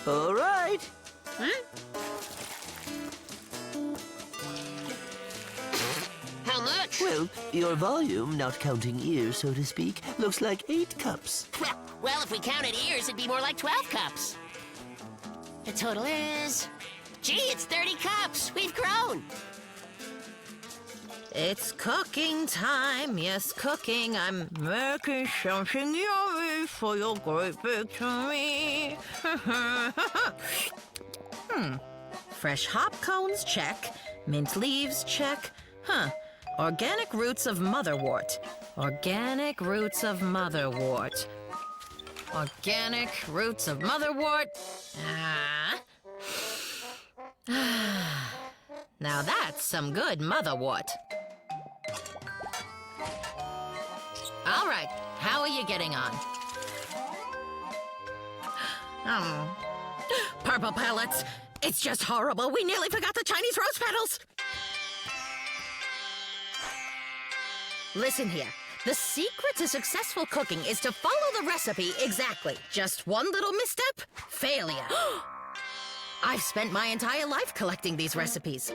All right. How much? Well, your volume, not counting ears, so to speak, looks like 8 cups. Well, if we counted ears, it'd be more like 12 cups. The total is... Gee, it's 30 cups! We've grown! It's cooking time, yes, cooking. I'm making something yummy for your great victory. Fresh hop cones, check. Mint leaves, check. Organic roots of motherwort. Organic roots of motherwort. Organic roots of motherwort. Now that's some good motherwort. All right, how are you getting on? Purple pellets. It's just horrible. We nearly forgot the Chinese rose petals. Listen here. The secret to successful cooking is to follow the recipe exactly. Just one little misstep, failure. I've spent my entire life collecting these recipes.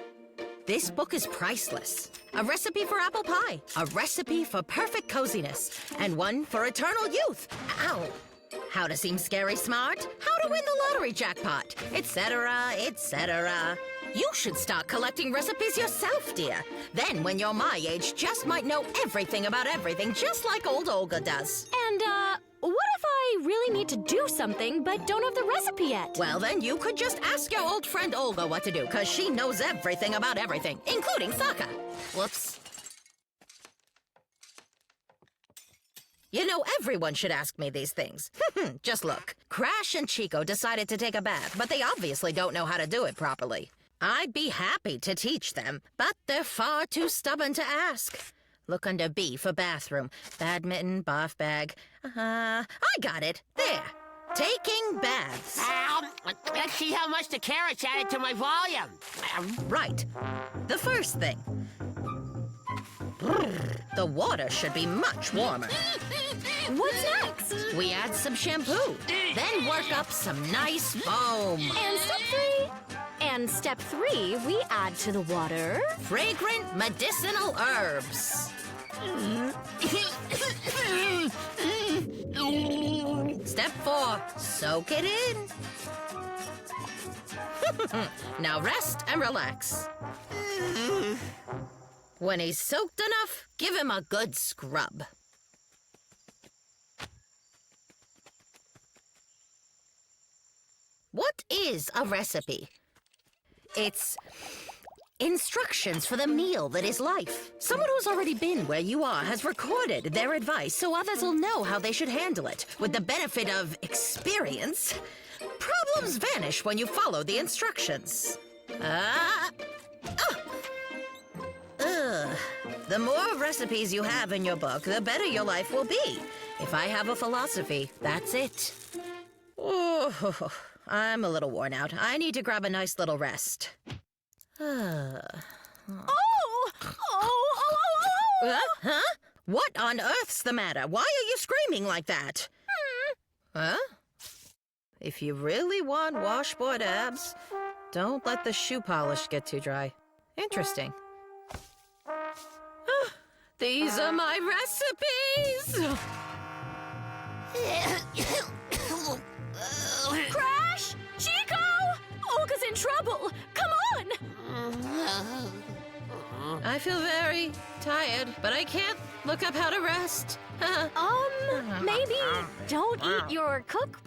This book is priceless. A recipe for apple pie, a recipe for perfect coziness, and one for eternal youth. Ow! How to seem scary smart, how to win the lottery jackpot, etc., etc. You should start collecting recipes yourself, dear. Then, when you're my age, just might know everything about everything, just like old Olga does. And, what if I really need to do something but don't have the recipe yet? Well, then you could just ask your old friend Olga what to do, because she knows everything about everything, including soccer. Whoops. You know, everyone should ask me these things. Just look. Crash and Chiko decided to take a bath, but they obviously don't know how to do it properly. I'd be happy to teach them, but they're far too stubborn to ask. Look under B for bathroom. Badminton, bath bag. I got it. There. Taking baths. Let's see how much the carrots added to my volume. Right. The first thing. The water should be much warmer. What's next? We add some shampoo. Then work up some nice foam. And step 3, we add to the water... Fragrant medicinal herbs. Step 4, soak it in. Now rest and relax. When he's soaked enough, give him a good scrub. What is a recipe? It's instructions for the meal that is life. Someone who's already been where you are has recorded their advice so others will know how they should handle it. With the benefit of experience, problems vanish when you follow the instructions. The more recipes you have in your book, the better your life will be. If I have a philosophy, that's it. Oh, I'm a little worn out. I need to grab a nice little rest. Huh? What on earth's the matter? Why are you screaming like that? Huh? If you really want washboard abs, don't let the shoe polish get too dry. Interesting. These are my recipes! Crash! Chiko! Olga's in trouble! Come on! I feel very tired, but I can't look up how to rest. Maybe don't eat your cookbook?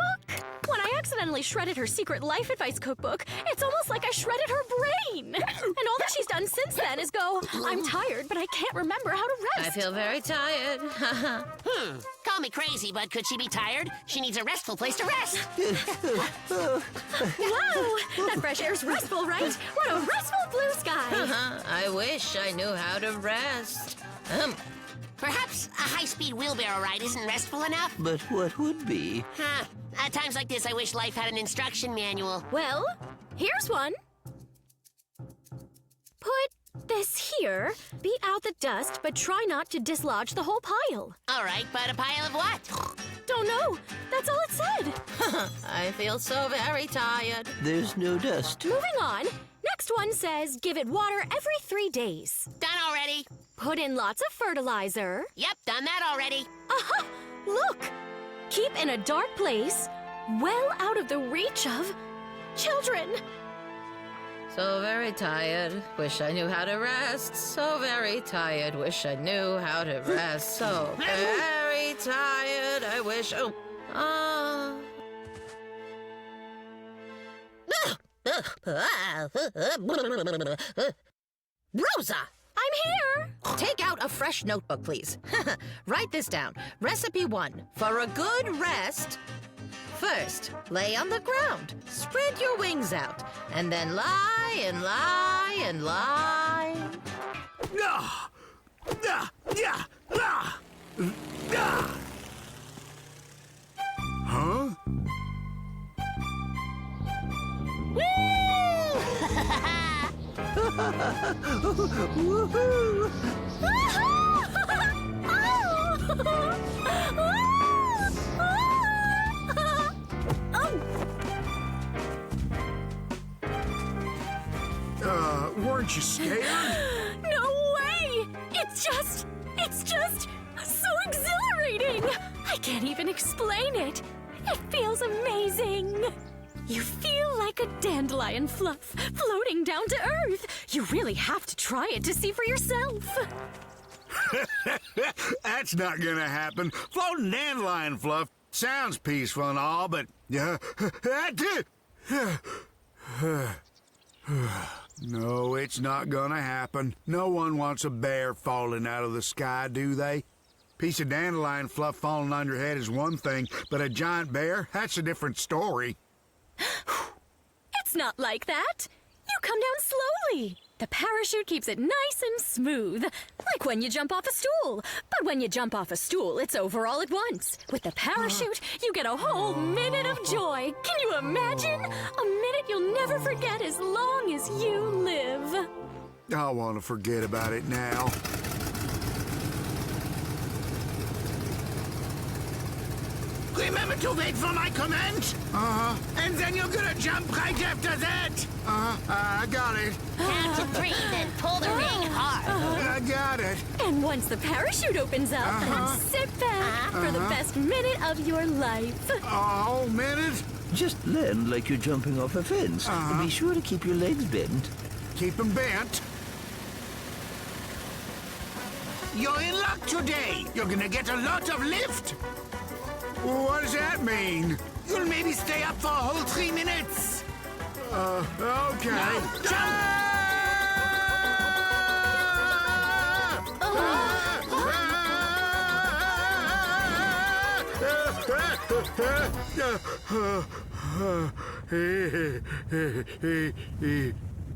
When I accidentally shredded her secret life advice cookbook, it's almost like I shredded her brain. And all that she's done since then is go, I'm tired, but I can't remember how to rest. I feel very tired. Call me crazy, but could she be tired? She needs a restful place to rest. Wow, that fresh air's restful, right? What a restful blue sky. I wish I knew how to rest. Perhaps a high-speed wheelbarrow ride isn't restful enough? But what would be? At times like this, I wish life had an instruction manual. Well, here's one. Put This here. Beat out the dust, but try not to dislodge the whole pile. All right, but a pile of what? Don't know. That's all it said. I feel so very tired. There's no dust. Moving on. Next one says give it water every 3 days. Done already. Put in lots of fertilizer. Yep, done that already. Aha! Look! Keep in a dark place, well out of the reach of children. So very tired. Wish I knew how to rest. So very tired. Wish I knew how to rest. So very tired. I wish. Oh. Rosa! I'm here! Take out a fresh notebook, please. Write this down. Recipe 1. For a good rest, first, lay on the ground. Spread your wings out. And then lie and lie and lie. Huh? Woohoo! Weren't you scared? No way! It's just so exhilarating! I can't even explain it. It feels amazing. You feel like a dandelion fluff floating down to earth. You really have to try it to see for yourself. That's not gonna happen. Floating dandelion fluff sounds peaceful and all, but no, it's not gonna happen. No one wants a bear falling out of the sky, do they? Piece of dandelion fluff falling on your head is one thing, but a giant bear, that's a different story. It's not like that. You come down slowly. The parachute keeps it nice and smooth, like when you jump off a stool. But when you jump off a stool, it's over all at once. With the parachute, you get a whole minute of joy. Can you imagine? A minute you'll never forget as long as you live. I want to forget about it now. Remember to wait for my command? And then you're gonna jump right after that. I got it. Count to 3, then pull the ring hard. I got it. And once the parachute opens up, sit back for the best minute of your life. A whole minute? Just land like you're jumping off a fence. And be sure to keep your legs bent. Keep them bent. You're in luck today. You're gonna get a lot of lift. What does that mean? You'll maybe stay up for a whole 3 minutes. Okay. Now, jump!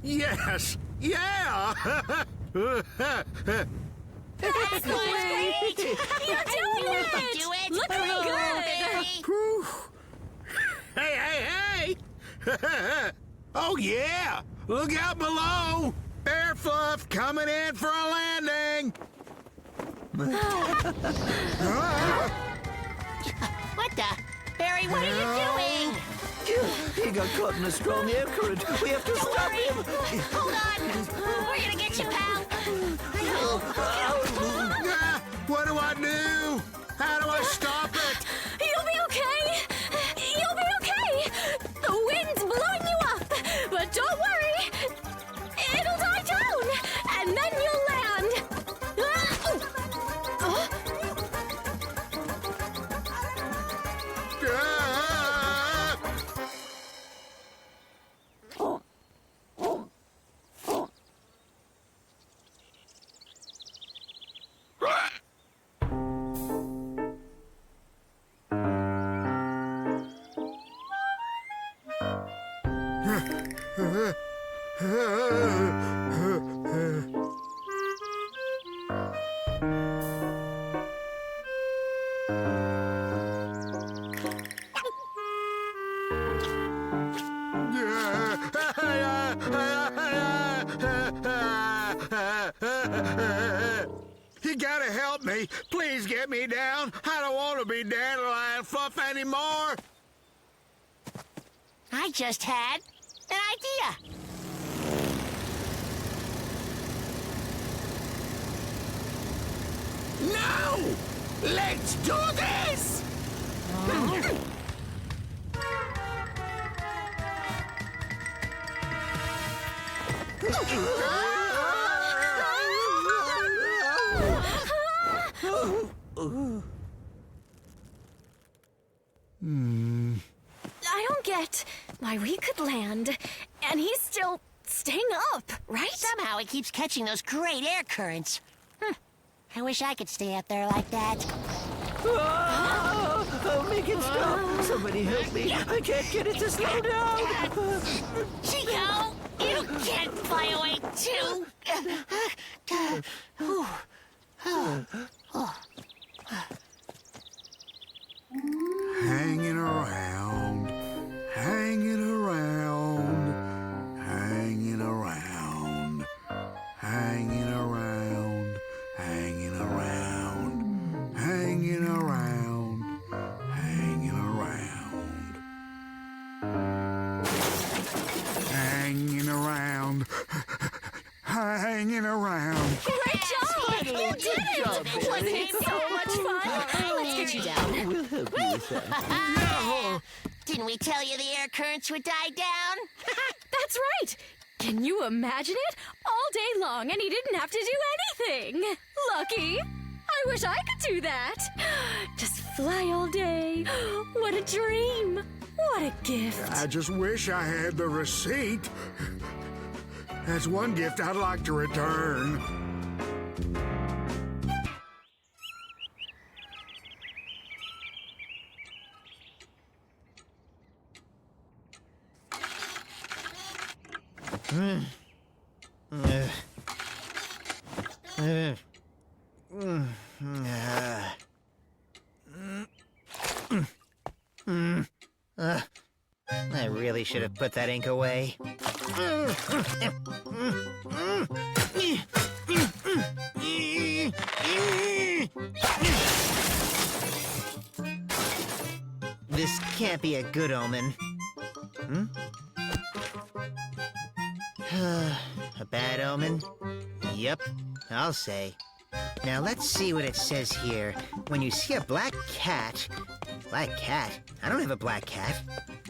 Yes! Yeah! That's great. You're doing it! Do it. Looking good! Hey! Oh, yeah! Look out below! Bear fluff coming in for a landing! What the? Barry, what are you doing? He got caught in a strong air current. We have to stop him. Hold on. We're gonna get you, pal. What do I do? How do I stop it? You'll be okay! You'll be okay! The wind's blowing you up! But don't worry! It'll die down! And then you'll land! You gotta help me. Please get me down. I don't want to be dandelion fluff anymore. I just had an idea. No! Let's do this! I don't get why we could land, and he's still staying up, right? Somehow it keeps catching those great air currents. I wish I could stay up there like that. Oh, make it stop. Somebody help me. I can't get it to slow down. Chiko, you can't fly away too. Hanging around, hanging around, hanging around, hanging around, hanging around, hanging around, hanging around, hanging around, hanging around. Great job! You did it! Wasn't it so much fun? Let's get you down. We'll help you with that. Didn't we tell you the air currents would die down? That's right! Can you imagine it? All day long, and he didn't have to do anything! Lucky! I wish I could do that! Just fly all day. What a dream! What a gift! I just wish I had the receipt. That's one gift I'd like to return. I really should have put that ink away. This can't be a good omen. A bad omen? Yep, I'll say. Now let's see what it says here. When you see a black cat... Black cat? I don't have a black cat.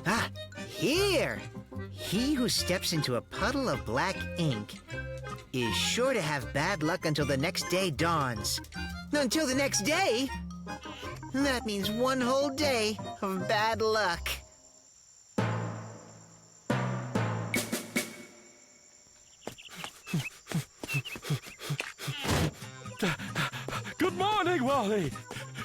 Ah, here! He who steps into a puddle of black ink is sure to have bad luck until the next day dawns. Until the next day? That means one whole day of bad luck. Good morning, Wally.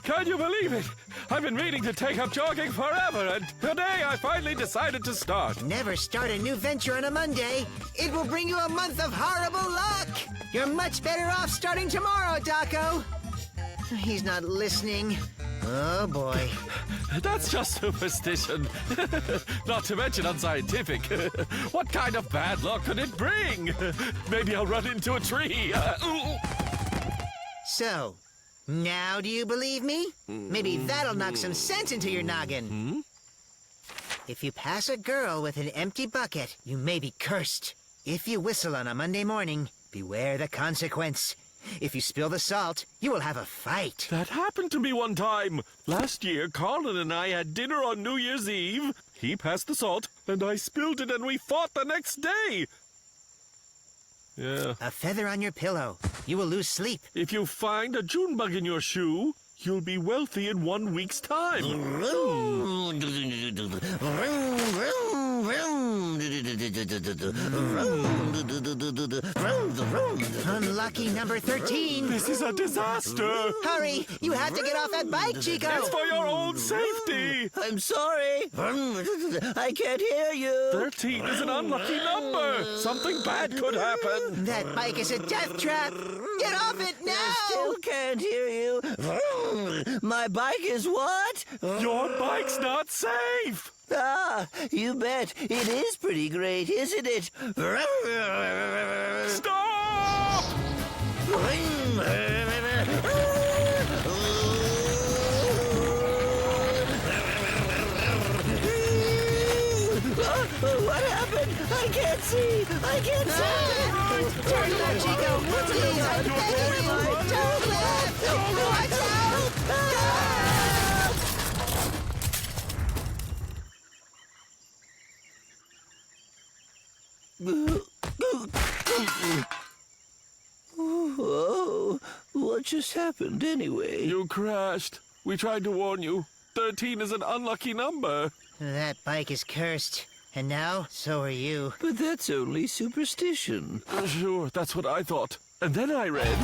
Can you believe it? I've been meaning to take up jogging forever, and today I finally decided to start. Never start a new venture on a Monday. It will bring you a month of horrible luck. You're much better off starting tomorrow, Daco. He's not listening. Oh, boy. That's just superstition. Not to mention unscientific. What kind of bad luck could it bring? Maybe I'll run into a tree. So, now do you believe me? Maybe that'll knock some sense into your noggin. If you pass a girl with an empty bucket, you may be cursed. If you whistle on a Monday morning, beware the consequence. If you spill the salt, you will have a fight. That happened to me one time. Last year, Colin and I had dinner on New Year's Eve. He passed the salt, and I spilled it, and we fought the next day. Yeah. A feather on your pillow. You will lose sleep. If you find a June bug in your shoe, you'll be wealthy in 1 week's time. Unlucky number 13. This is a disaster. Hurry! You have to get off that bike, Chico! It's for your own safety. I'm sorry. I can't hear you. 13 is an unlucky number. Something bad could happen. That bike is a death trap! Get off it now! Still can't hear you. My bike is what? Your bike's not safe. Ah, you bet. It is pretty great, isn't it? Stop! What happened? I can't see! I can't see! Turn left, Chiko! Please, I beg you! Turn left! Watch out! Oh, what just happened anyway? You crashed. We tried to warn you. 13 is an unlucky number. That bike is cursed. And now, so are you. But that's only superstition. Sure, that's what I thought. And then I read...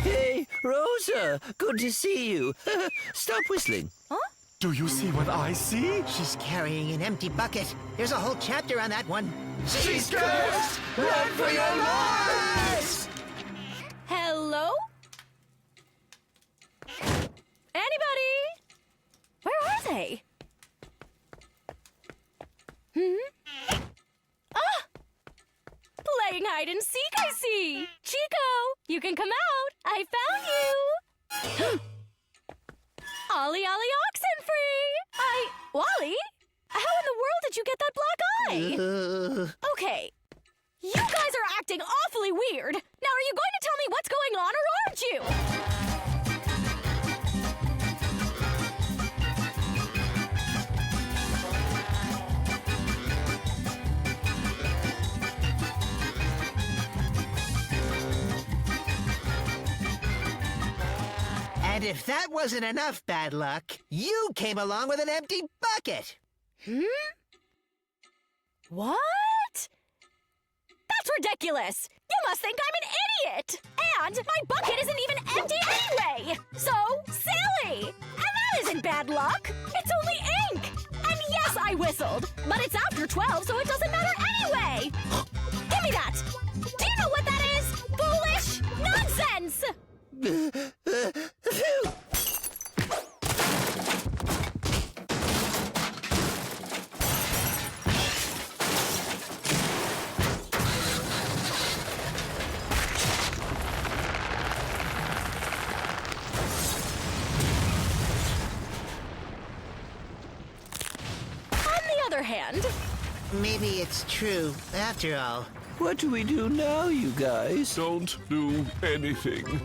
Hey, Rosa, good to see you. Stop whistling. Do you see what I see? She's carrying an empty bucket. There's a whole chapter on that one. She's cursed! Run for your lives! Hello? Anybody? Where are they? Ah! Playing hide and seek, I see. Chiko, you can come out. I found you. Ollie, Ollie, Oxenfree! Wally? How in the world did you get that black eye? Okay. You guys are acting awfully weird. Now, are you going to tell me what's going on, or aren't you? And if that wasn't enough bad luck, you came along with an empty bucket. What? That's ridiculous! You must think I'm an idiot! And my bucket isn't even empty anyway! So silly! And that isn't bad luck! It's only ink! And yes, I whistled! But it's after 12, so it doesn't matter anyway! Give me that! Do you know what that is? Foolish nonsense! Hand. Maybe it's true, after all. What do we do now, you guys? Don't do anything.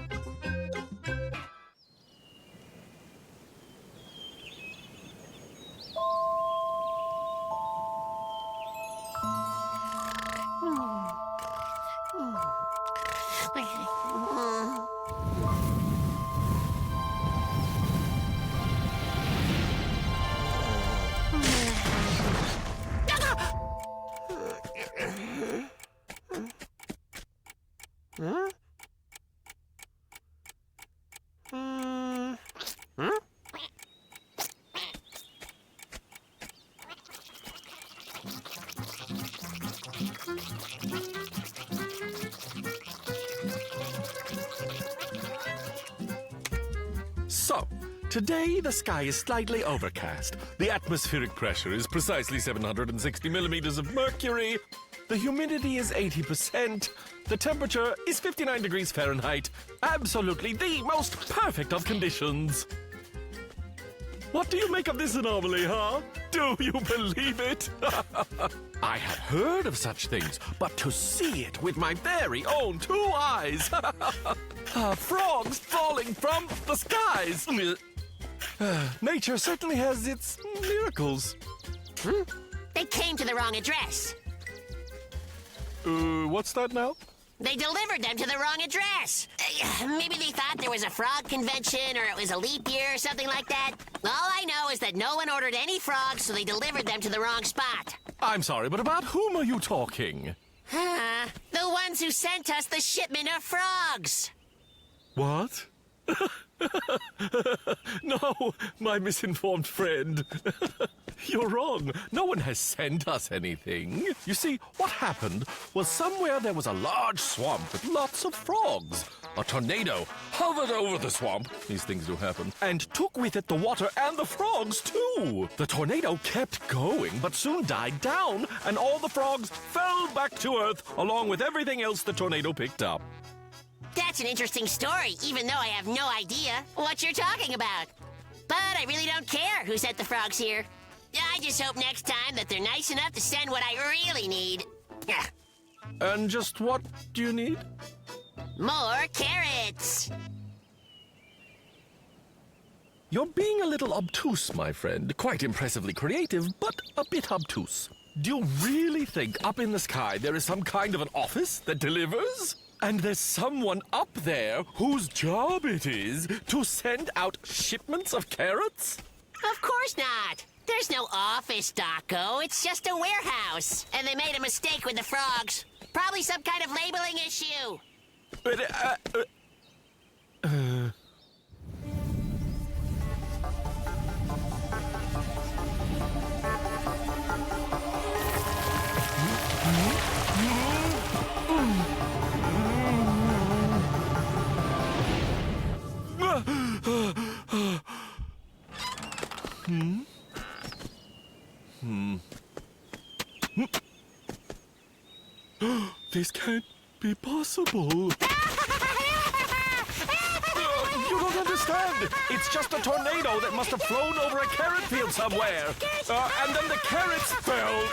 So, today the sky is slightly overcast. The atmospheric pressure is precisely 760 millimeters of mercury. The humidity is 80%. The temperature is 59 degrees Fahrenheit. Absolutely the most perfect of conditions. What do you make of this anomaly, huh? Do you believe it? I had heard of such things, but to see it with my very own 2 eyes. Frogs falling from the skies. Nature certainly has its miracles. They came to the wrong address. What's that now? They delivered them to the wrong address. Maybe they thought there was a frog convention or it was a leap year or something like that. All I know is that no one ordered any frogs, so they delivered them to the wrong spot. I'm sorry, but about whom are you talking? The ones who sent us the shipment of frogs. What? No, my misinformed friend. You're wrong. No one has sent us anything. You see, what happened was somewhere there was a large swamp with lots of frogs. A tornado hovered over the swamp, these things do happen, and took with it the water and the frogs, too. The tornado kept going, but soon died down, and all the frogs fell back to Earth, along with everything else the tornado picked up. That's an interesting story, even though I have no idea what you're talking about. But I really don't care who sent the frogs here. I just hope next time that they're nice enough to send what I really need. And just what do you need? More carrots. You're being a little obtuse, my friend. Quite impressively creative, but a bit obtuse. Do you really think up in the sky there is some kind of an office that delivers? And there's someone up there whose job it is to send out shipments of carrots? Of course not. There's no office, Doco. It's just a warehouse. And they made a mistake with the frogs. Probably some kind of labeling issue. This can't be possible. You don't understand. It's just a tornado that must have flown over a carrot field somewhere. And then the carrots fell,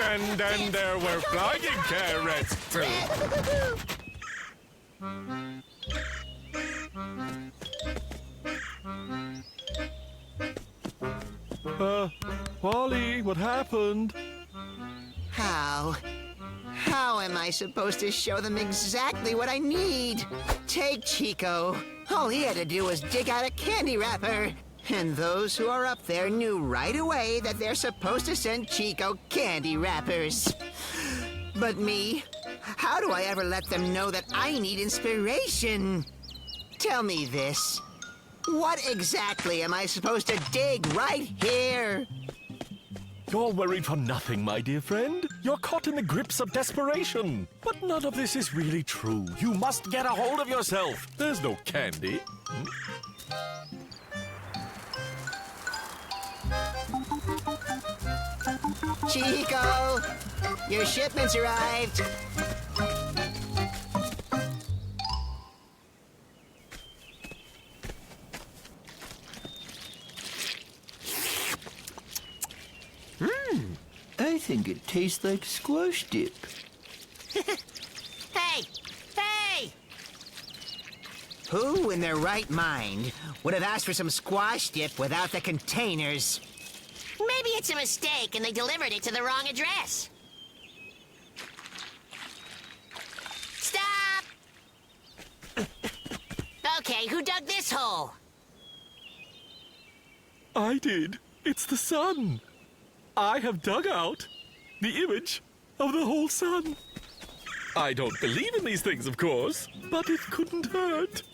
and then there were flying carrots. Wally, what happened? How am I supposed to show them exactly what I need? Take Chiko. All he had to do was dig out a candy wrapper. And those who are up there knew right away that they're supposed to send Chiko candy wrappers. But me? How do I ever let them know that I need inspiration? Tell me this. What exactly am I supposed to dig right here? You're worried for nothing, my dear friend. You're caught in the grips of desperation. But none of this is really true. You must get a hold of yourself. There's no candy. Chiko! Your shipment's arrived. I think it tastes like squash dip. Hey! Hey! Who in their right mind would have asked for some squash dip without the containers? Maybe it's a mistake and they delivered it to the wrong address. Stop! Okay, who dug this hole? I did. It's the sun. I have dug out the image of the whole sun. I don't believe in these things, of course, but it couldn't hurt.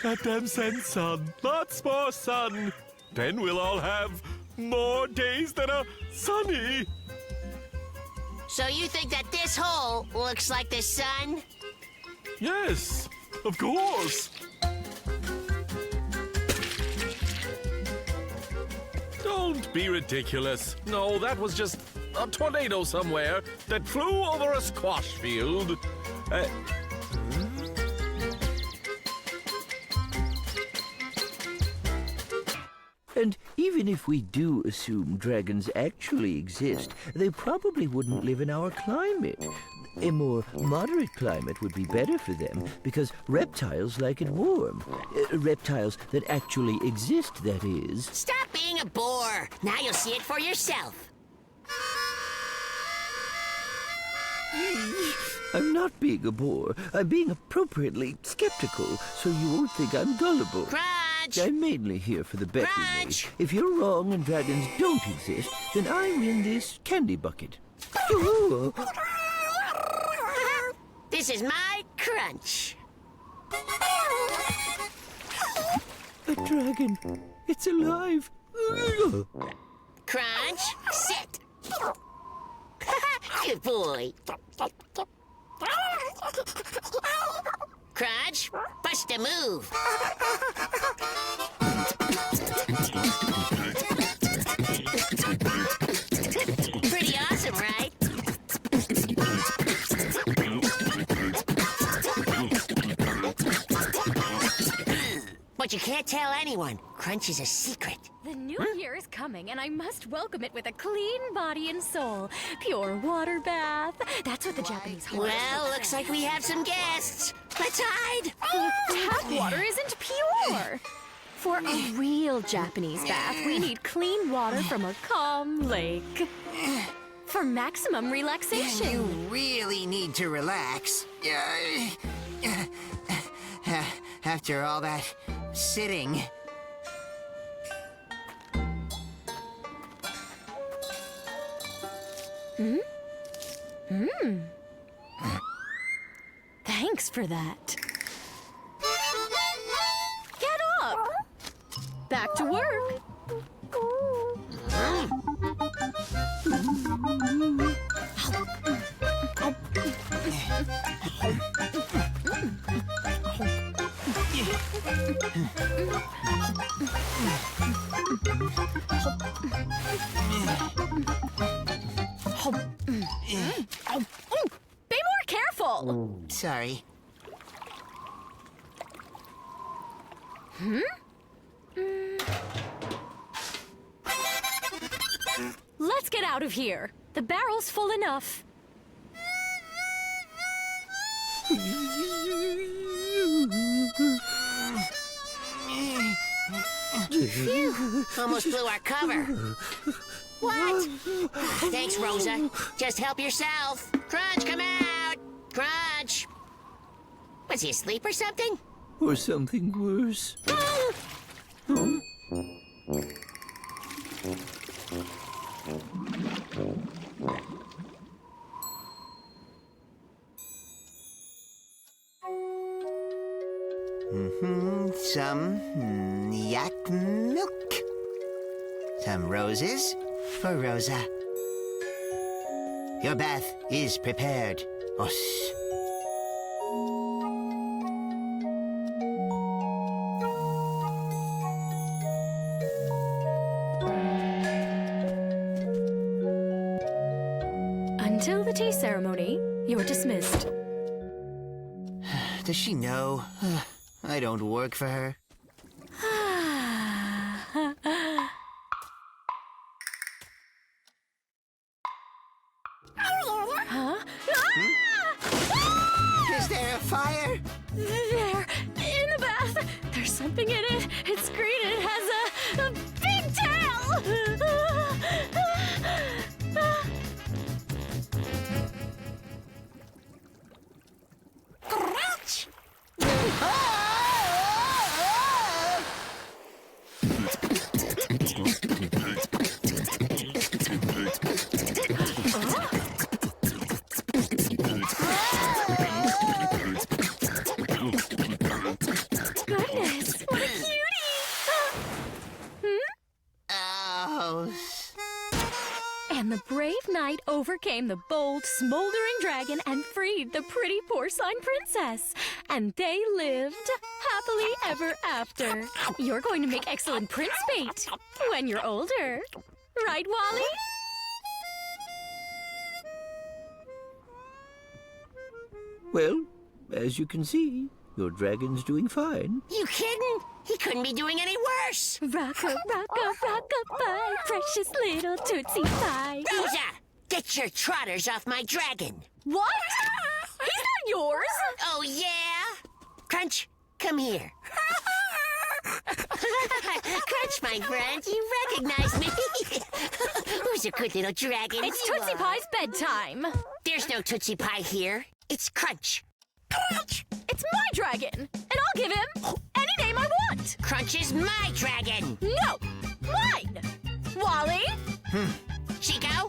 Let them send sun, lots more sun. Then we'll all have more days that are sunny. So you think that this hole looks like the sun? Yes, of course. Don't be ridiculous. No, that was just a tornado somewhere that flew over a squash field. And even if we do assume dragons actually exist, they probably wouldn't live in our climate. A more moderate climate would be better for them because reptiles like it warm. Reptiles that actually exist, that is. Stop being a bore. Now you'll see it for yourself. I'm not being a bore. I'm being appropriately skeptical, so you won't think I'm gullible. Crunch! I'm mainly here for the bet we made. Crunch! If you're wrong and dragons don't exist, then I win this candy bucket. This is my crunch. A dragon. It's alive. Crunch, sit. Good boy. Crunch, bust a move. Pretty awesome, right? But you can't tell anyone. Crunch is a secret. The new year is coming, and I must welcome it with a clean body and soul. Pure water bath. That's what the Japanese hold. Well, looks like we have some guests. Let's hide. Tap water isn't pure. For a real Japanese bath, we need clean water from a calm lake. For maximum relaxation. You really need to relax. After all that sitting. Thanks for that. Get up! Back to work. Be more careful! Sorry. Let's get out of here. The barrel's full enough. Phew, almost blew our cover. What? Thanks, Rosa. Just help yourself. Crunch, come out. Crunch. Was he asleep or something? Or something worse. Some yak milk. Some roses for Rosa. Your bath is prepared, Os. Until the tea ceremony, you're dismissed. Does she know I don't work for her? Huh? Is there a fire? There, in the bath. There's something in it. It's green and it has a big tail. Goodness, what a cutie! Oh. And the brave knight overcame the bold, smoldering dragon and freed the pretty porcine princess. And they lived happily ever after. You're going to make excellent prince bait when you're older. Right, Wally? Well, as you can see, your dragon's doing fine. You kidding? He couldn't be doing any worse. Rocka, rocka, rocka-bye, precious little Tootsie Pie. Rosa, get your trotters off my dragon. What? He's not yours. Oh, yeah? Crunch, come here. Crunch, my friend, you recognize me. Who's a good little dragon? It's You Tootsie are. Pie's bedtime. There's no Tootsie Pie here. It's Crunch. Crunch! It's my dragon, and I'll give him any name I want. Crunch is my dragon. No, mine. Wally? Chico?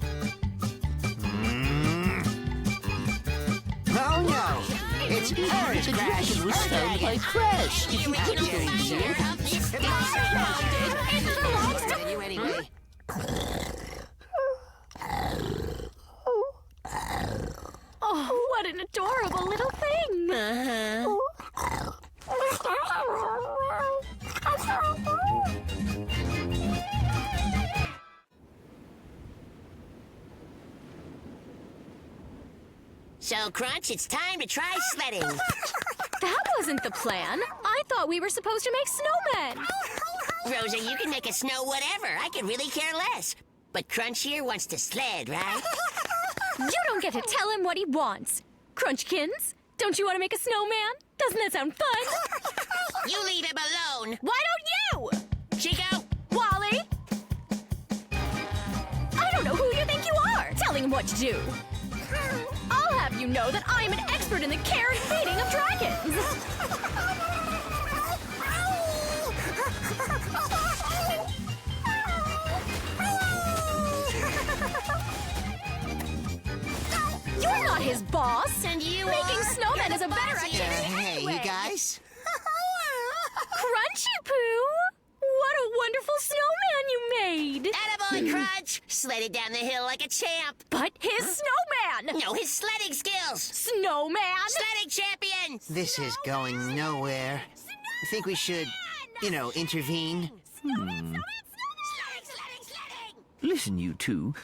Oh no! It's Orange Crash. It was found by Crash. If you could Sure of this guy. You anyway. Oh, what an adorable little thing. So, Crunch, it's time to try sledding. That wasn't the plan. I thought we were supposed to make snowmen. Rosa, you can make a snow whatever. I could really care less. But Crunch here wants to sled, right? You don't get to tell him what he wants. Crunchkins, don't you want to make a snowman? Doesn't that sound fun? You leave him alone. Why don't you? Chico, Wally? I don't know who you think you are, telling him what to do. I'll have you know that I'm an expert in the care and feeding of dragons. You're not his boss. and you Making are... snowmen is a better boss here. activity Hey, anyway. you guys? Crunchy Poo! What a wonderful snowman you made! Attaboy, Crunch. Sled it down the hill like a champ. But his snowman! No, his sledding skills. Snowman! Sledding champion. This is going nowhere. I think we should, intervene. Sledding. Listen, you two.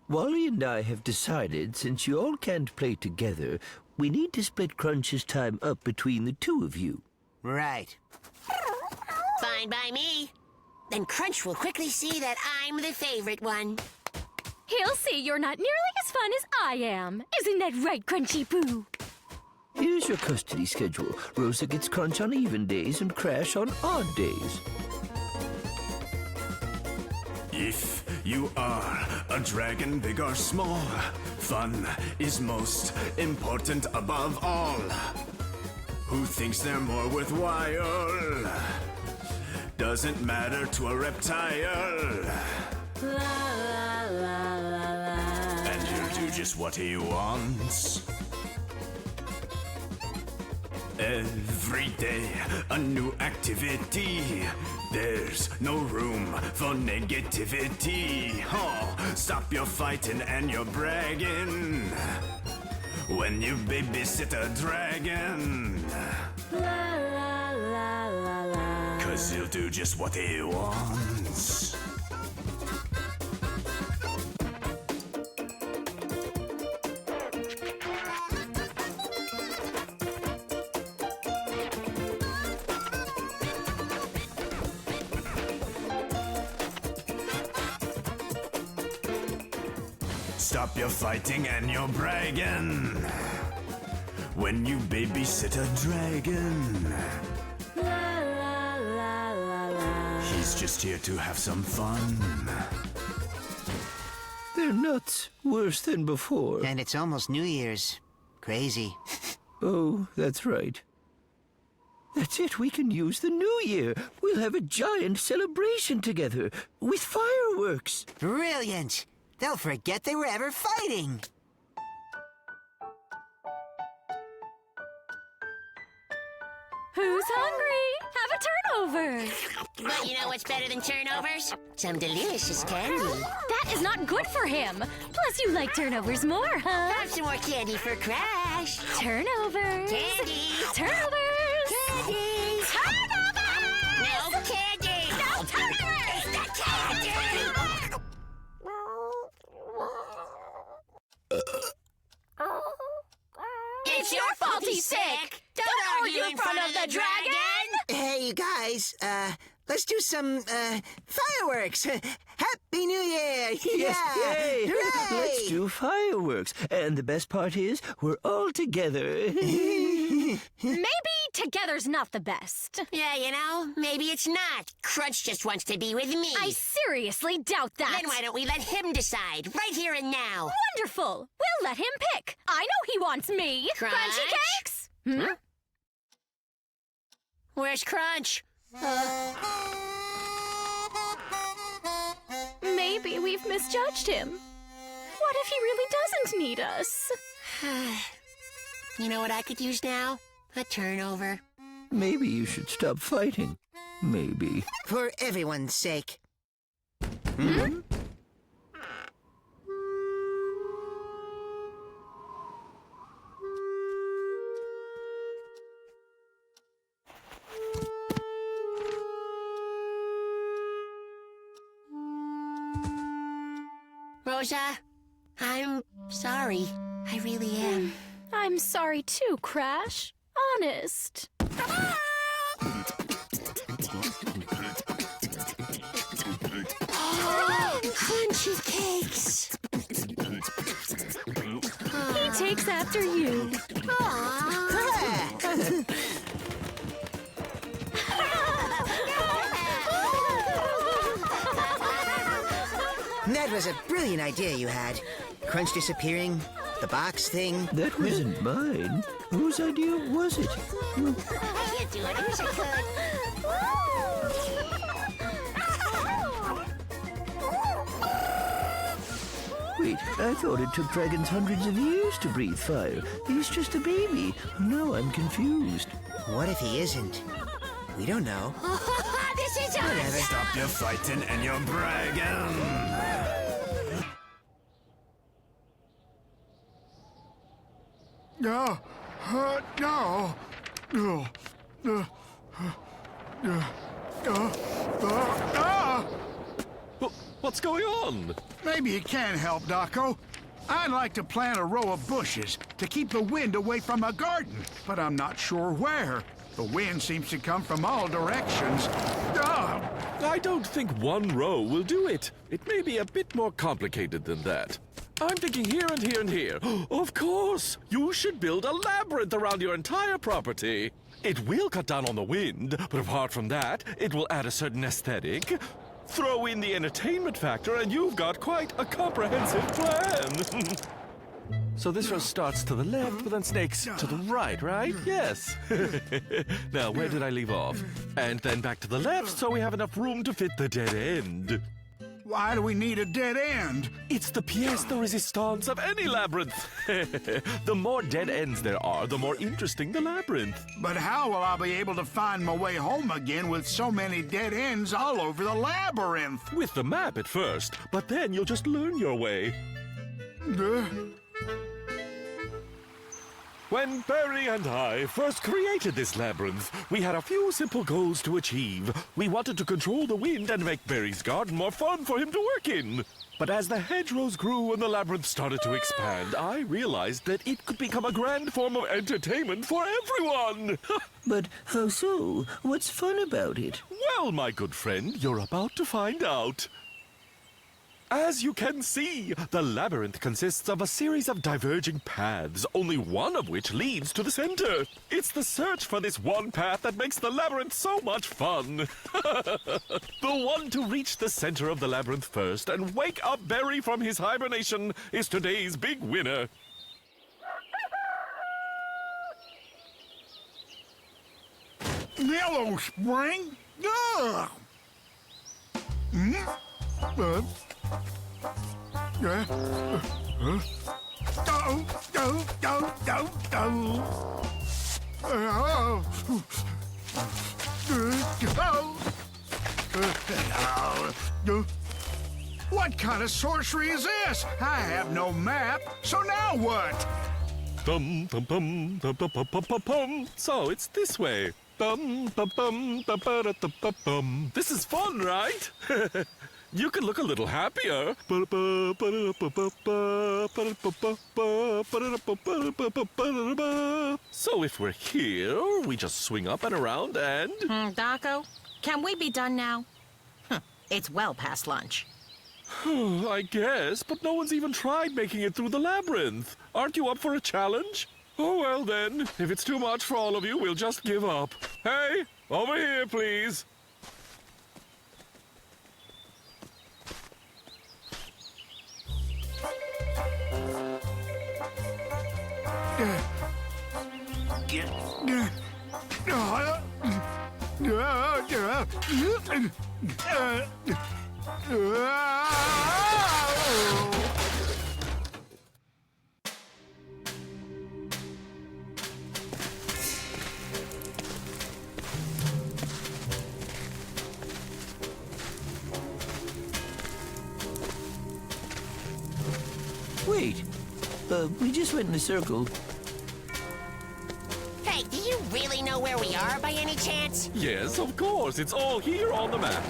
Wally and I have decided, since you all can't play together, we need to split Crunch's time up between the two of you. Right. Fine by me. Then Crunch will quickly see that I'm the favorite one. He'll see you're not nearly as fun as I am. Isn't that right, Crunchy Poo? Here's your custody schedule. Rosa gets Crunch on even days and Crash on odd days. If you are a dragon, big or small, fun is most important above all. Who thinks they're more worthwhile? Doesn't matter to a reptile. And he'll do just what he wants. Every day, a new activity. There's no room for negativity. Oh, stop your fighting and your bragging when you babysit a dragon. 'Cause he'll do just what he wants. Stop your fighting and your bragging when you babysit a dragon. He's just here to have some fun. They're nuts. Worse than before. And it's almost New Year's. Crazy. Oh, that's right. That's it. We can use the new year. We'll have a giant celebration together with fireworks. Brilliant! They'll forget they were ever fighting. Who's hungry? Have a turnover. But you know what's better than turnovers? Some delicious candy. That is not good for him. Plus, you like turnovers more, huh? Have some more candy for Crash. Turnovers. Candy. Turnovers. Candy. Turnovers. No candy. No turnovers. It's the candy. It's your fault he's sick. Don't argue in front of the dragon. Hey, you guys, let's do some, fireworks. Happy New Year! Yes, Yeah! yay! Hooray! Let's do fireworks. And the best part is, we're all together. Maybe together's not the best. Yeah, you know, maybe it's not. Crunch just wants to be with me. I seriously doubt that. Then why don't we let him decide, right here and now? Wonderful. We'll let him pick. I know he wants me. Crunch? Crunchy cakes? Hmm? Where's Crunch? Maybe we've misjudged him. What if he really doesn't need us? You know what I could use now? A turnover. Maybe you should stop fighting. Maybe. For everyone's sake. Rosa, I'm sorry. I really am. I'm sorry too, Crash. Honest. Crunchy cakes. He takes after you. That was a brilliant idea you had. Crunch disappearing, the box thing. That wasn't mine. Whose idea was it? I can't do it. I wish I could. Wait, I thought it took dragons hundreds of years to breathe fire. He's just a baby. Now I'm confused. What if he isn't? We don't know. This is Whatever. us. Stop your fighting and your bragging. No. No. What's going on? Maybe you can help, Doco. I'd like to plant a row of bushes to keep the wind away from my garden, but I'm not sure where. The wind seems to come from all directions. I don't think one row will do it. It may be a bit more complicated than that. I'm thinking here and here and here. Of course! You should build a labyrinth around your entire property. It will cut down on the wind, but apart from that, it will add a certain aesthetic. Throw in the entertainment factor, and you've got quite a comprehensive plan. So this row starts to the left, but then snakes to the right? Yes. Now, where did I leave off? And then back to the left, so we have enough room to fit the dead end. Why do we need a dead end? It's the pièce de résistance of any labyrinth. The more dead ends there are, the more interesting the labyrinth. But how will I be able to find my way home again with so many dead ends all over the labyrinth? With the map at first, but then you'll just learn your way. When Barry and I first created this labyrinth, we had a few simple goals to achieve. We wanted to control the wind and make Barry's garden more fun for him to work in. But as the hedgerows grew and the labyrinth started to expand, I realized that it could become a grand form of entertainment for everyone. But how so? What's fun about it? Well, my good friend, you're about to find out. As you can see, the labyrinth consists of a series of diverging paths, only one of which leads to the center. It's the search for this one path that makes the labyrinth so much fun. The one to reach the center of the labyrinth first and wake up Barry from his hibernation is today's big winner. Yellow Spring? Ugh. What kind of sorcery is this? I have no map, so now what? Bum, bum, bum, bum, bum, bum, bum, bum, bum. So it's this way. Bum, bum, bum, bum, ba, da, da, ba, bum. This is fun, right? You can look a little happier. So if we're here, we just swing up and around and... Daco, can we be done now? It's well past lunch. I guess, but no one's even tried making it through the labyrinth. Aren't you up for a challenge? Oh, well then, if it's too much for all of you, we'll just give up. Hey, over here, please. Wait. We just went in a circle. Hey, do you really know where we are by any chance? Yes, of course. It's all here on the map.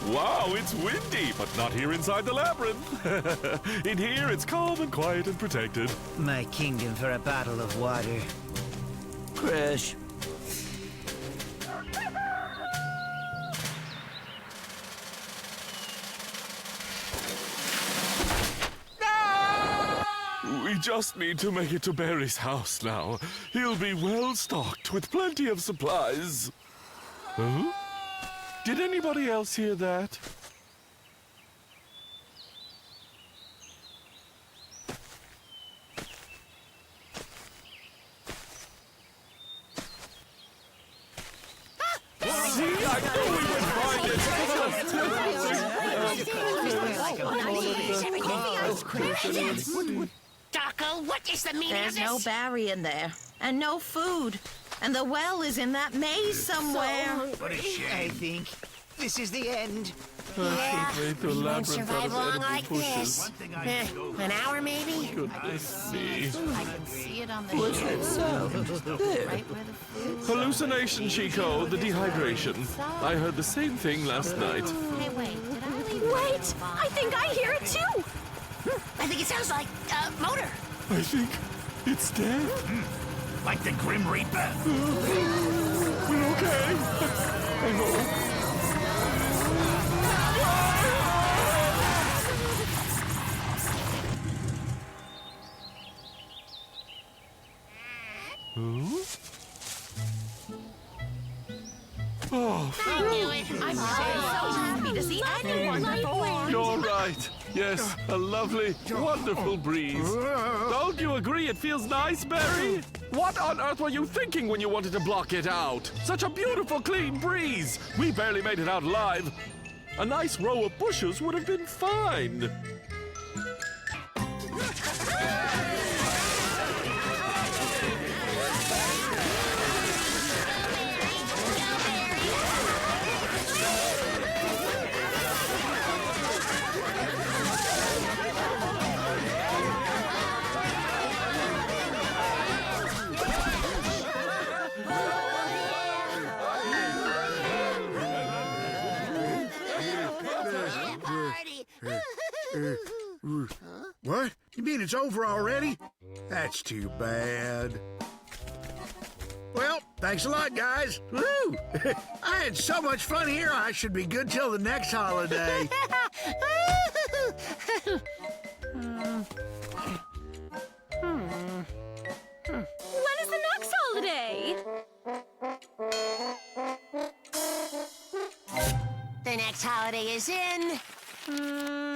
Wow, it's windy, but not here inside the labyrinth. In here, it's calm and quiet and protected. My kingdom for a bottle of water. Crash. We just need to make it to Barry's house now. He'll be well stocked with plenty of supplies. Huh? Did anybody else hear that? See, I knew we would find it. Taco, what is the meaning There's of no this? Barry in there, and no food. And the well is in that maze somewhere. What a shame. I think this is the end. Yeah, The we won't labyrinth survive out of long enemy like bushes. this. An hour, maybe? Goodness me. I can see it on the What's that sound? There. right where the food. Hallucination, Chiko, the dehydration. I heard the same thing last night. Hey, wait, did I leave? Wait! I think I hear it too! I think it sounds like a motor. I think it's dead. Like the Grim Reaper. We're okay. I hope. Oh, I knew it. I'm so happy to see anyone before. you're right. Yes, a lovely, wonderful breeze. Don't you agree it feels nice, Barry? What on earth were you thinking when you wanted to block it out? Such a beautiful, clean breeze. We barely made it out alive. A nice row of bushes would have been fine. What? You mean it's over already? That's too bad. Well, thanks a lot, guys. Woo! I had so much fun here, I should be good till the next holiday. When is the next holiday? The next holiday is in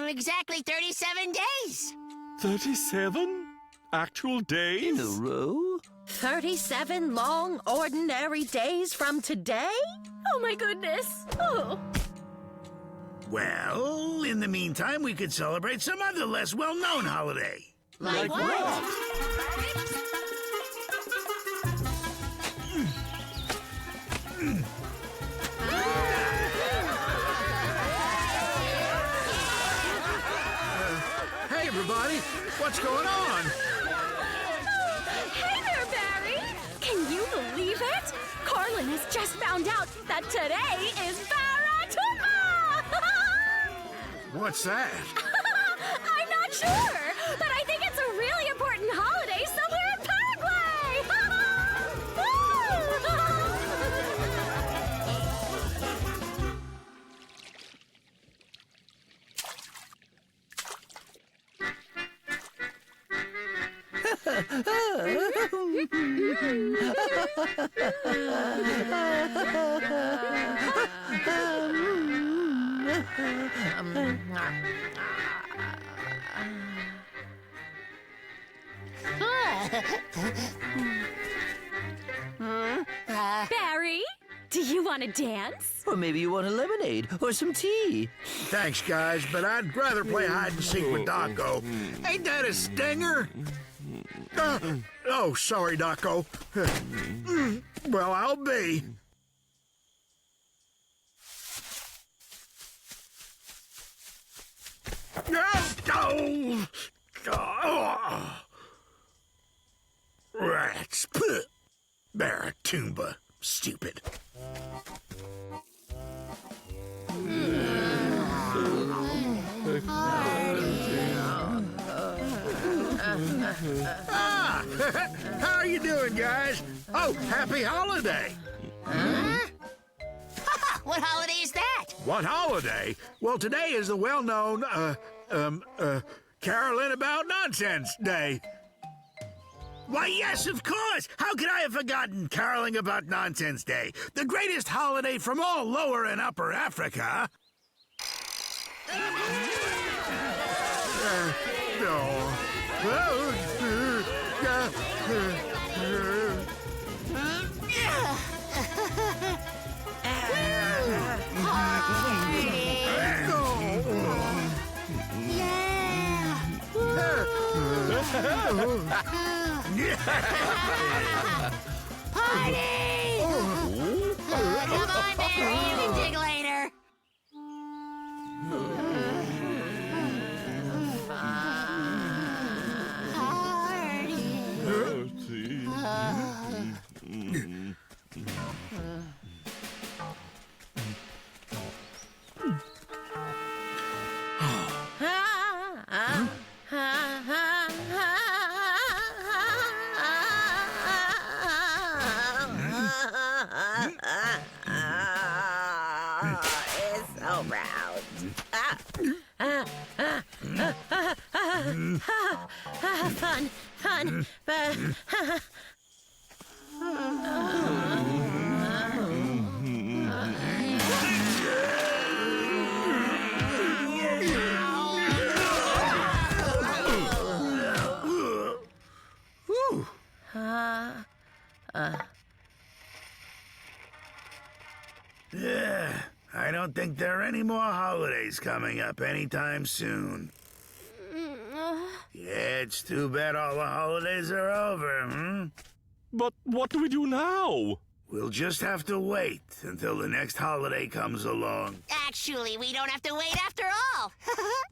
exactly 37 days. 37 actual In a days? row? 37 long, ordinary days from today? Oh my goodness. Oh. Well, in the meantime, we could celebrate some other less well-known holiday. Like what? Hey, everybody. What's going on? Hey there, Barry! Can you believe it? Carlin has just found out that today is Baratuka! What's that? I'm not sure, but I think it's a really important holiday somewhere in Barry, do you want to dance? Or maybe you want a lemonade or some tea. Thanks, guys, but I'd rather play hide and seek with Daco. Ain't that a stinger? Oh, sorry, Daco. Well, I'll be. No! Oh! Oh! Rats. Puh. Baratumba. Stupid. Ah! How are you doing, guys? Oh, happy holiday! What holiday is that? What holiday? Well, today is the well-known, Carolyn About Nonsense Day. Why, yes, of course! How could I have forgotten Caroling About Nonsense Day? The greatest holiday from all Lower and Upper Africa. Party! Come on, Mary, you can dig later. It's so round. Fun. I don't think there are any more holidays coming up anytime soon. Yeah, it's too bad all the holidays are over, But what do we do now? We'll just have to wait until the next holiday comes along. Actually, we don't have to wait after all.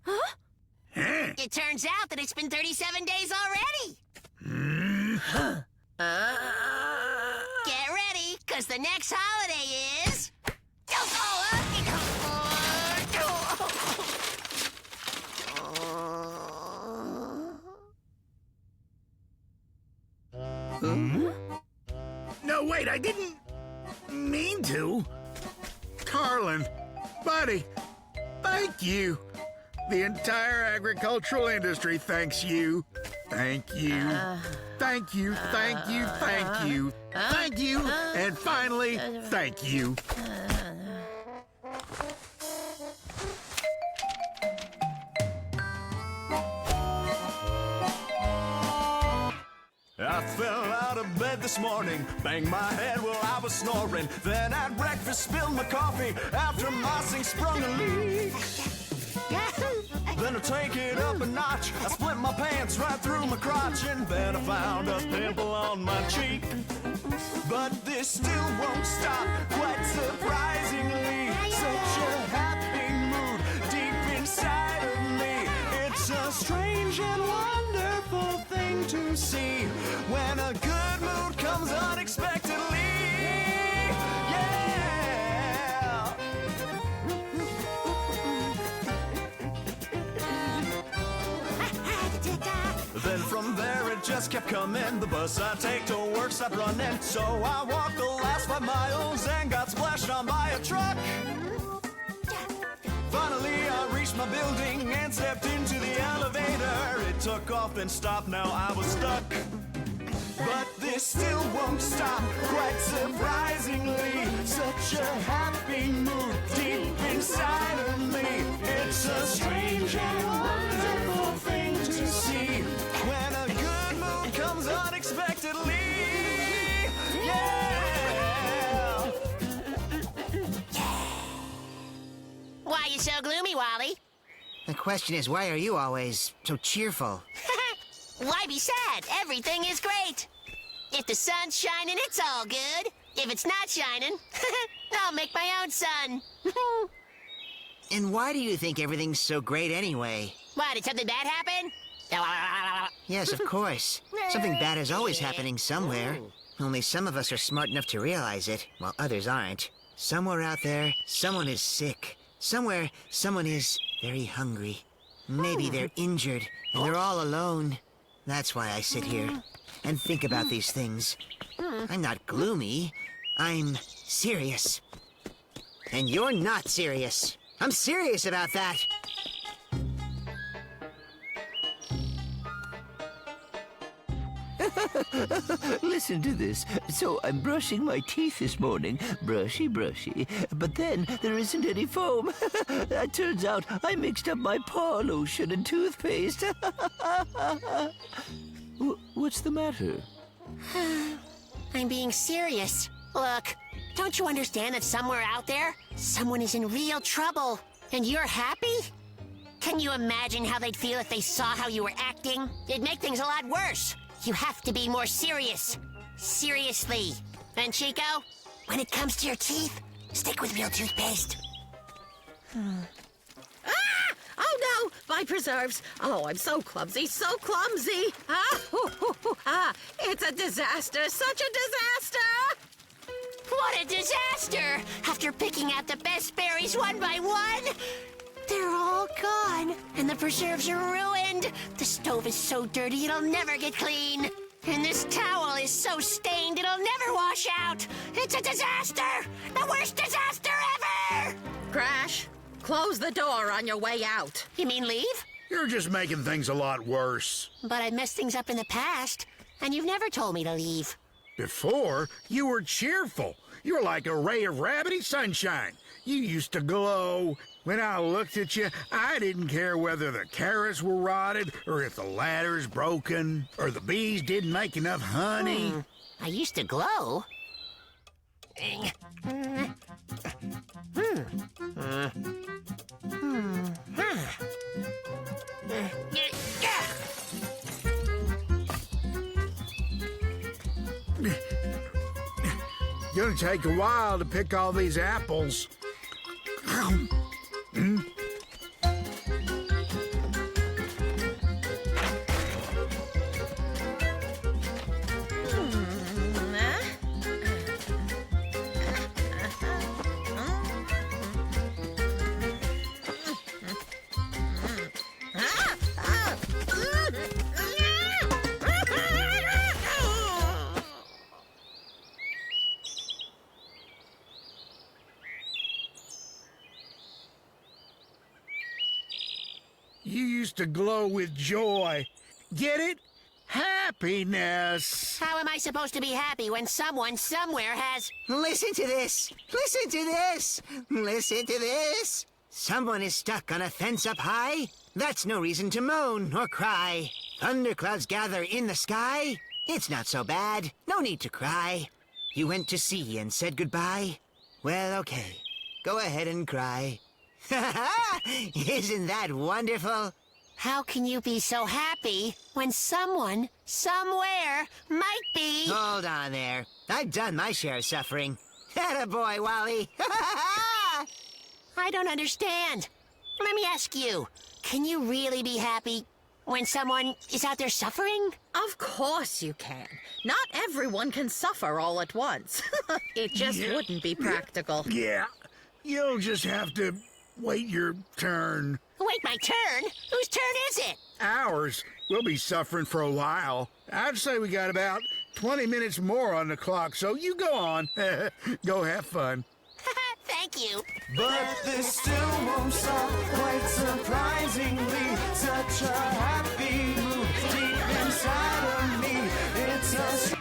Huh? It turns out that it's been 37 days already. Get ready, because the next holiday is... No, wait, I didn't mean to. Carlin, buddy, thank you. The entire agricultural industry thanks you. Thank you. Thank you, thank you, thank you. Thank you, and finally, thank you. I fell out of bed this morning, banged my head while I was snoring. Then at breakfast spilled my coffee after my sink sprung a leak. Then I take it up a notch, I split my pants right through my crotch, and then I found a pimple on my cheek. But this still won't stop, quite surprisingly. Such a happy mood deep inside of me. It's a strange and wonderful thing to see when a good mood comes unexpectedly. Yeah. Then from there it just kept coming. The bus I take to work stopped running, so I walked the last 5 miles and got splashed on by a truck. Finally, I reached my building and stepped into the elevator. It took off and stopped, now I was stuck. But this still won't stop, quite surprisingly. Such a happy mood deep inside of me. It's a strange and wonderful thing to see when a good mood comes unexpectedly. Yeah! Why are you so gloomy, Wally? The question is, why are you always so cheerful? Why be sad? Everything is great. If the sun's shining, it's all good. If it's not shining, I'll make my own sun. And why do you think everything's so great anyway? What, did something bad happen? Yes, of course. Something bad is always happening somewhere. Only some of us are smart enough to realize it, while others aren't. Somewhere out there, someone is sick. Somewhere, someone is very hungry. Maybe they're injured, and they're all alone. That's why I sit here and think about these things. I'm not gloomy. I'm serious. And you're not serious. I'm serious about that. Listen to this. So I'm brushing my teeth this morning, brushy, brushy, but then there isn't any foam. It turns out I mixed up my paw lotion and toothpaste. What's the matter? I'm being serious. Look, don't you understand that somewhere out there, someone is in real trouble, and you're happy? Can you imagine how they'd feel if they saw how you were acting? It'd make things a lot worse. You have to be more serious. Seriously. And Chiko, when it comes to your teeth, stick with real toothpaste. Ah! Oh no! My preserves! Oh, I'm so clumsy, so clumsy! It's a disaster, such a disaster! What a disaster! After picking out the best berries one by one, they're all gone, and the preserves are ruined. The stove is so dirty it'll never get clean. And this towel is so stained it'll never wash out. It's a disaster! The worst disaster ever! Crash, close the door on your way out. You mean leave? You're just making things a lot worse. But I've messed things up in the past, and you've never told me to leave. Before, you were cheerful. You're like a ray of rabbity sunshine. You used to glow. When I looked at you, I didn't care whether the carrots were rotted, or if the ladder's broken, or the bees didn't make enough honey. I used to glow. Gonna take a while to pick all these apples. You used to glow with joy. Get it? Happiness. How am I supposed to be happy when someone somewhere has... Listen to this! Listen to this! Listen to this! Someone is stuck on a fence up high? That's no reason to moan or cry. Thunderclouds gather in the sky? It's not so bad. No need to cry. You went to sea and said goodbye? Well, okay. Go ahead and cry. Isn't that wonderful? How can you be so happy when someone, somewhere, might be... Hold on there. I've done my share of suffering. Attaboy, Wally. I don't understand. Let me ask you, can you really be happy when someone is out there suffering? Of course you can. Not everyone can suffer all at once. It just wouldn't be practical. Yeah, you'll just have to wait your turn. Wait, my turn? Whose turn is it? Ours. We'll be suffering for a while. I'd say we got about 20 minutes more on the clock, so you go on. Go have fun. Thank you. But this still won't stop, quite surprisingly. Such a happy mood deep inside of me. It's a...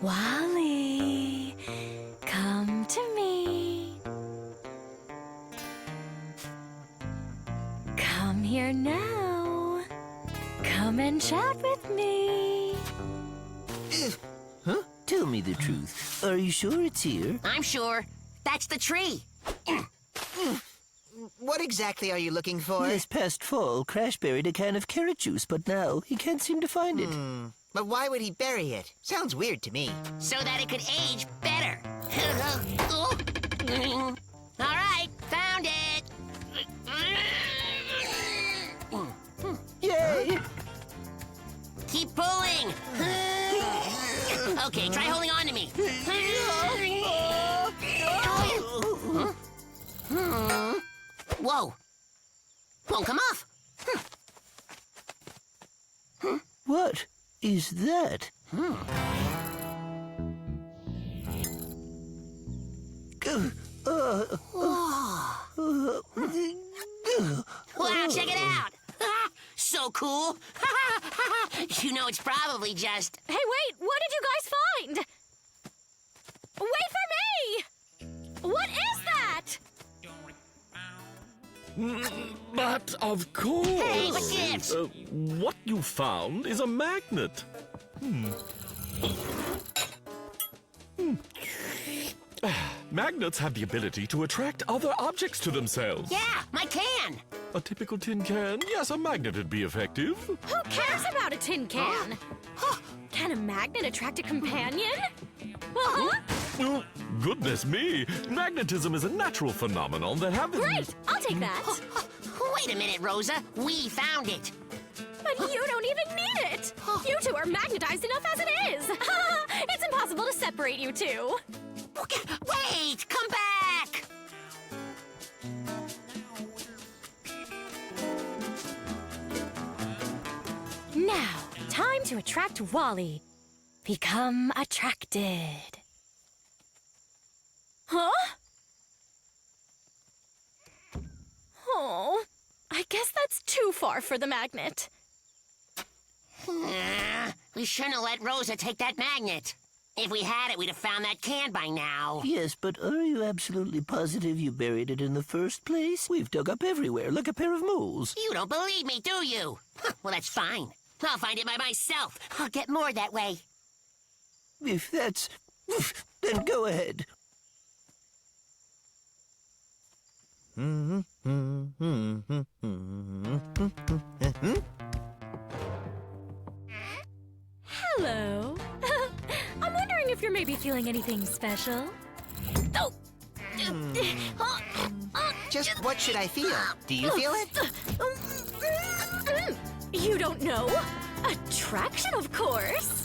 Wally, come to me. Come here now. Come and chat with me. Huh? Tell me the truth. Are you sure it's here? I'm sure. That's the tree. What exactly are you looking for? This past fall, Crash buried a can of carrot juice, but now he can't seem to find it. But why would he bury it? Sounds weird to me. So that it could age better. All right, found it. Okay, try holding on to me. Whoa. Won't come off. What is that? Wow, check it out. So cool. You know, it's probably just... Hey, wait, what did you guys find? Wait for me! What is that? But of course. Hey, what gives? What you found is a magnet. Magnets have the ability to attract other objects to themselves. Yeah, my can. A typical tin can, yes, a magnet would be effective. Who cares about a tin can? Can a magnet attract a companion? Oh, goodness me, magnetism is a natural phenomenon that happens. Great, I'll take that. Wait a minute, Rosa. We found it. But you don't even need it. You two are magnetized enough as it is. It's impossible to separate you two. Wait, come back. Now, time to attract Wally. Become attracted. Huh? Oh, I guess that's too far for the magnet. We shouldn't have let Rosa take that magnet. If we had it, we'd have found that can by now. Yes, but are you absolutely positive you buried it in the first place? We've dug up everywhere, like a pair of moles. You don't believe me, do you? Well, that's fine. I'll find it by myself. I'll get more that way. If that's... then go ahead. Hello. I'm wondering if you're maybe feeling anything special. Oh! Just what should I feel? Do you feel it? You don't know? Attraction, of course.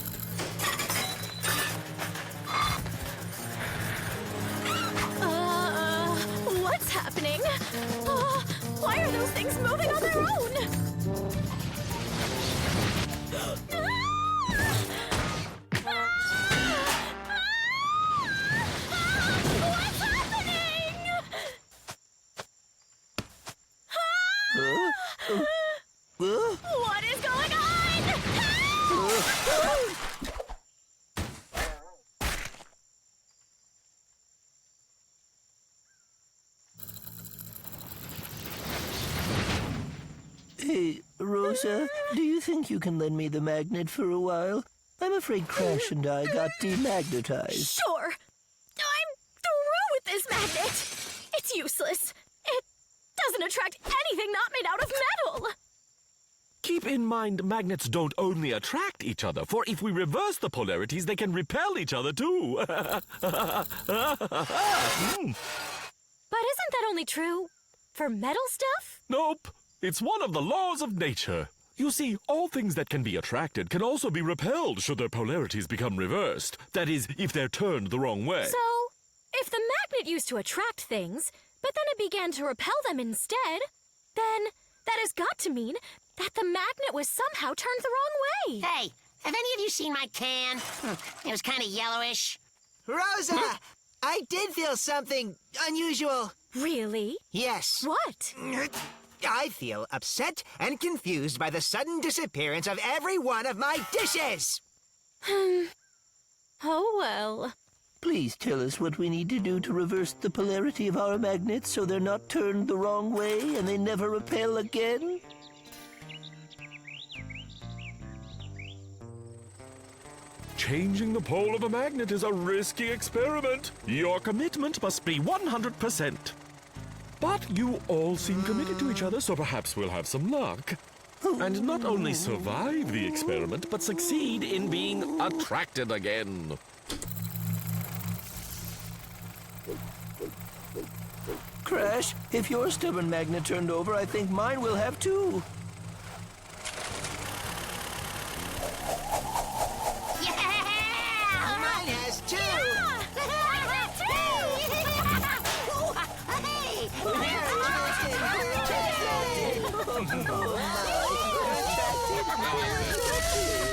What's happening? Why are those things moving on their own? What's happening? What is going on? Hey, Rosa, do you think you can lend me the magnet for a while? I'm afraid Crash and I got demagnetized. Sure. I'm through with this magnet. It's useless. It doesn't attract anything not made out of metal. Keep in mind, magnets don't only attract each other, for if we reverse the polarities, they can repel each other too. But isn't that only true for metal stuff? Nope. It's one of the laws of nature. You see, all things that can be attracted can also be repelled should their polarities become reversed. That is, if they're turned the wrong way. So, if the magnet used to attract things, but then it began to repel them instead, then that has got to mean that the magnet was somehow turned the wrong way. Hey, have any of you seen my can? It was kind of yellowish. Rosa! I did feel something unusual. Really? Yes. What? I feel upset and confused by the sudden disappearance of every one of my dishes. Oh, well. Please tell us what we need to do to reverse the polarity of our magnets so they're not turned the wrong way and they never repel again? Changing the pole of a magnet is a risky experiment. Your commitment must be 100%. But you all seem committed to each other, so perhaps we'll have some luck. And not only survive the experiment, but succeed in being attracted again. Crash, if your stubborn magnet turned over, I think mine will have too. Yeah! Cookie!